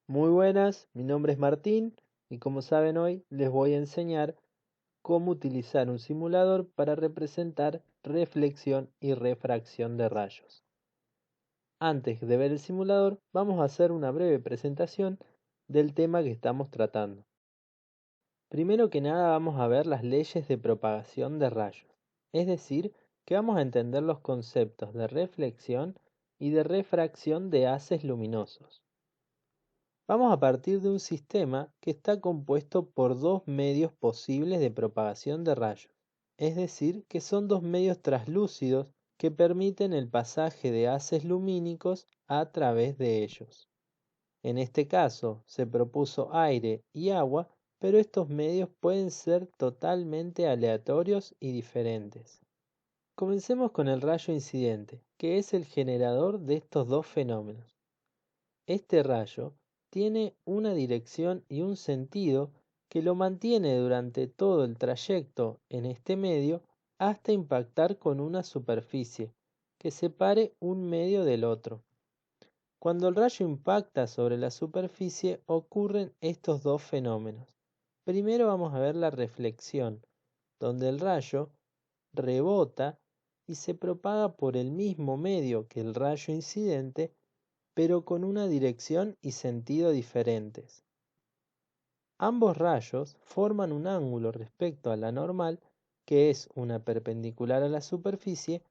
Muy buenas, mi nombre es Martín y como saben hoy les voy a enseñar cómo utilizar un simulador para representar reflexión y refracción de rayos. Antes de ver el simulador, vamos a hacer una breve presentación del tema que estamos tratando. Primero que nada vamos a ver las leyes de propagación de rayos, es decir, que vamos a entender los conceptos de reflexión y de refracción de haces luminosos. Vamos a partir de un sistema que está compuesto por dos medios posibles de propagación de rayos, es decir, que son dos medios translúcidos que permiten el pasaje de haces lumínicos a través de ellos. En este caso se propuso aire y agua, pero estos medios pueden ser totalmente aleatorios y diferentes. Comencemos con el rayo incidente, que es el generador de estos dos fenómenos. Este rayo tiene una dirección y un sentido que lo mantiene durante todo el trayecto en este medio hasta impactar con una superficie que separe un medio del otro. Cuando el rayo impacta sobre la superficie ocurren estos dos fenómenos. Primero vamos a ver la reflexión, donde el rayo rebota y se propaga por el mismo medio que el rayo incidente, pero con una dirección y sentido diferentes. Ambos rayos forman un ángulo respecto a la normal, que es una perpendicular a la superficie,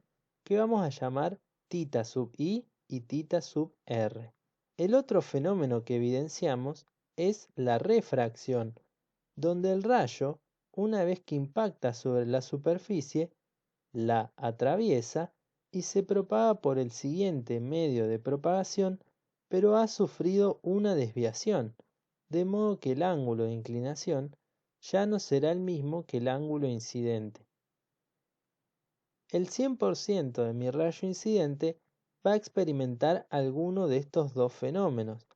que vamos a llamar θ sub i y θ sub r. El otro fenómeno que evidenciamos es la refracción, donde el rayo, una vez que impacta sobre la superficie, la atraviesa y se propaga por el siguiente medio de propagación, pero ha sufrido una desviación, de modo que el ángulo de inclinación ya no será el mismo que el ángulo incidente. El 100% de mi rayo incidente va a experimentar alguno de estos dos fenómenos,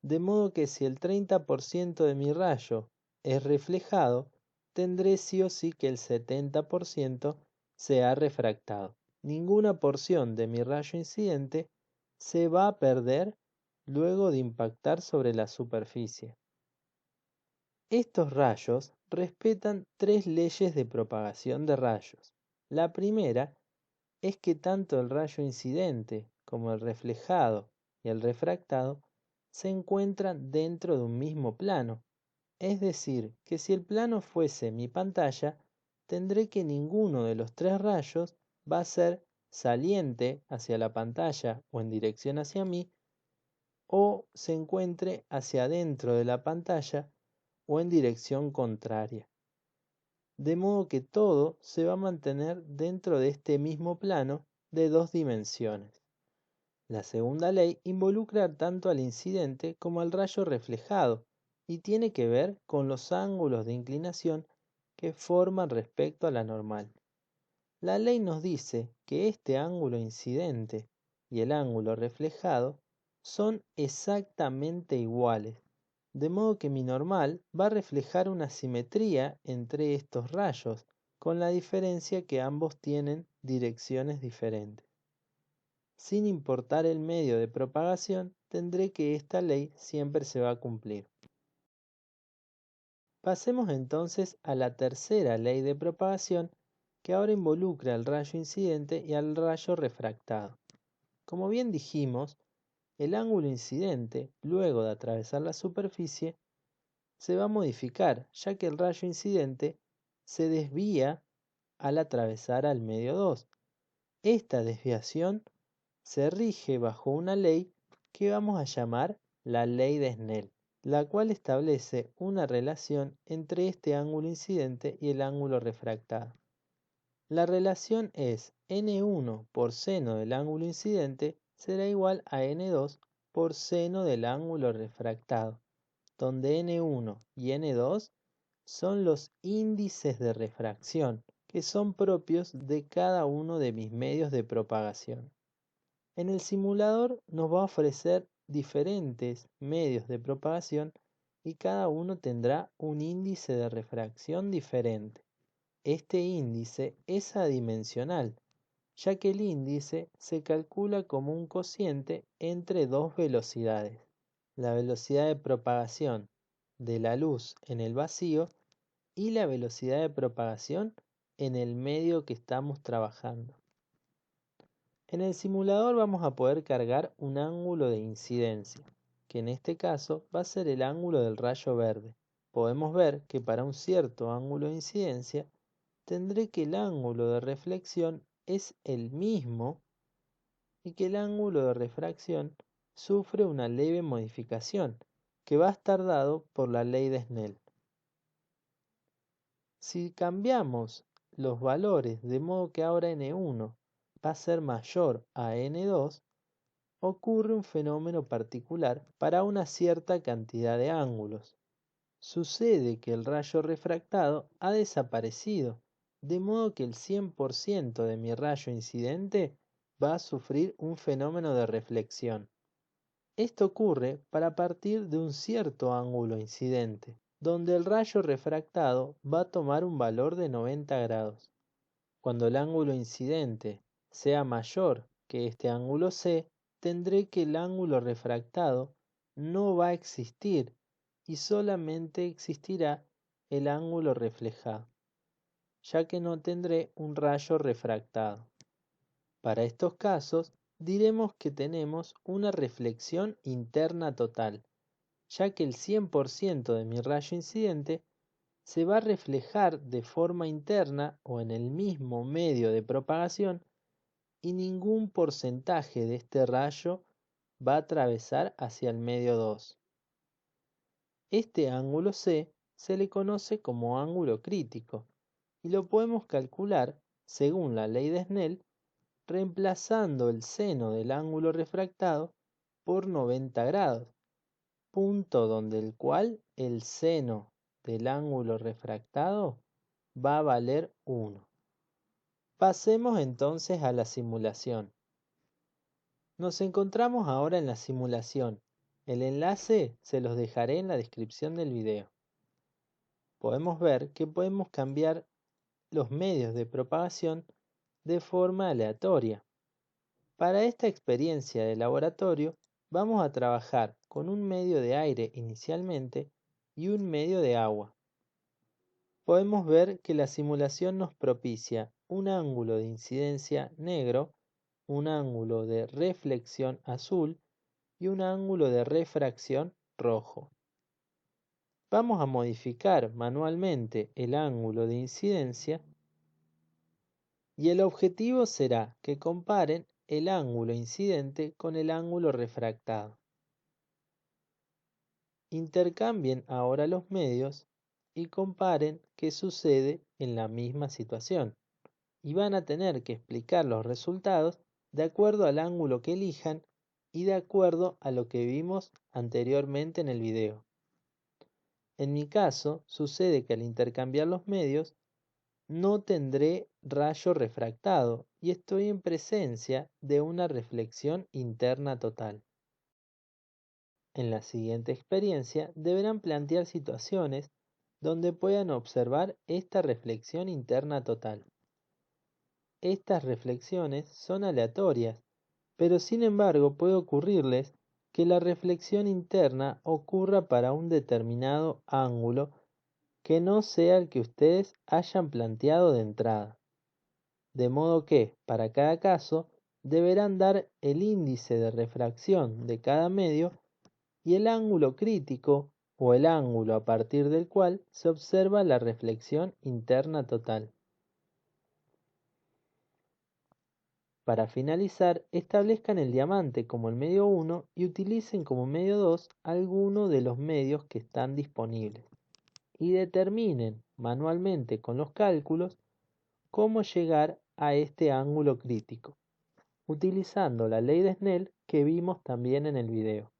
de modo que si el 30% de mi rayo es reflejado, tendré sí o sí que el 70% sea refractado. Ninguna porción de mi rayo incidente se va a perder luego de impactar sobre la superficie. Estos rayos respetan tres leyes de propagación de rayos. La primera es que tanto el rayo incidente como el reflejado y el refractado se encuentran dentro de un mismo plano. Es decir, que si el plano fuese mi pantalla, tendré que ninguno de los tres rayos va a ser saliente hacia la pantalla o en dirección hacia mí, o se encuentre hacia adentro de la pantalla o en dirección contraria. De modo que todo se va a mantener dentro de este mismo plano de dos dimensiones. La segunda ley involucra tanto al incidente como al rayo reflejado y tiene que ver con los ángulos de inclinación que forman respecto a la normal. La ley nos dice que este ángulo incidente y el ángulo reflejado son exactamente iguales, de modo que mi normal va a reflejar una simetría entre estos rayos, con la diferencia que ambos tienen direcciones diferentes. Sin importar el medio de propagación, tendré que esta ley siempre se va a cumplir. Pasemos entonces a la tercera ley de propagación, que ahora involucra al rayo incidente y al rayo refractado. Como bien dijimos, el ángulo incidente, luego de atravesar la superficie, se va a modificar, ya que el rayo incidente se desvía al atravesar al medio 2. Esta desviación se rige bajo una ley que vamos a llamar la ley de Snell, la cual establece una relación entre este ángulo incidente y el ángulo refractado. La relación es n1 por seno del ángulo incidente será igual a n2 por seno del ángulo refractado, donde n1 y n2 son los índices de refracción que son propios de cada uno de mis medios de propagación. En el simulador nos va a ofrecer diferentes medios de propagación y cada uno tendrá un índice de refracción diferente. Este índice es adimensional, ya que el índice se calcula como un cociente entre dos velocidades. la velocidad de propagación de la luz en el vacío y la velocidad de propagación en el medio que estamos trabajando. En el simulador vamos a poder cargar un ángulo de incidencia, que en este caso va a ser el ángulo del rayo verde. Podemos ver que para un cierto ángulo de incidencia tendré que el ángulo de reflexión es el mismo y que el ángulo de refracción sufre una leve modificación, que va a estar dado por la ley de Snell. Si cambiamos los valores de modo que ahora n1 va a ser mayor a n2, ocurre un fenómeno particular para una cierta cantidad de ángulos. Sucede que el rayo refractado ha desaparecido, de modo que el 100% de mi rayo incidente va a sufrir un fenómeno de reflexión. Esto ocurre para partir de un cierto ángulo incidente, donde el rayo refractado va a tomar un valor de 90 grados. Cuando el ángulo incidente sea mayor que este ángulo C, tendré que el ángulo refractado no va a existir y solamente existirá el ángulo reflejado, ya que no tendré un rayo refractado. Para estos casos, diremos que tenemos una reflexión interna total, ya que el 100% de mi rayo incidente se va a reflejar de forma interna o en el mismo medio de propagación y ningún porcentaje de este rayo va a atravesar hacia el medio 2. Este ángulo C se le conoce como ángulo crítico y lo podemos calcular, según la ley de Snell, reemplazando el seno del ángulo refractado por 90 grados, punto donde el cual el seno del ángulo refractado va a valer 1. Pasemos entonces a la simulación. Nos encontramos ahora en la simulación. El enlace se los dejaré en la descripción del video. Podemos ver que podemos cambiar los medios de propagación de forma aleatoria. Para esta experiencia de laboratorio vamos a trabajar con un medio de aire inicialmente y un medio de agua. Podemos ver que la simulación nos propicia un ángulo de incidencia negro, un ángulo de reflexión azul y un ángulo de refracción rojo. Vamos a modificar manualmente el ángulo de incidencia y el objetivo será que comparen el ángulo incidente con el ángulo refractado. Intercambien ahora los medios y comparen qué sucede en la misma situación. Y van a tener que explicar los resultados de acuerdo al ángulo que elijan y de acuerdo a lo que vimos anteriormente en el video. En mi caso, sucede que al intercambiar los medios, no tendré rayo refractado y estoy en presencia de una reflexión interna total. En la siguiente experiencia deberán plantear situaciones donde puedan observar esta reflexión interna total. Estas reflexiones son aleatorias, pero sin embargo puede ocurrirles que la reflexión interna ocurra para un determinado ángulo que no sea el que ustedes hayan planteado de entrada. De modo que, para cada caso, deberán dar el índice de refracción de cada medio y el ángulo crítico o el ángulo a partir del cual se observa la reflexión interna total. Para finalizar, establezcan el diamante como el medio 1 y utilicen como medio 2 alguno de los medios que están disponibles. Y determinen manualmente con los cálculos cómo llegar a este ángulo crítico, utilizando la ley de Snell que vimos también en el video.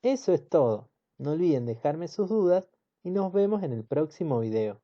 Eso es todo. No olviden dejarme sus dudas y nos vemos en el próximo video.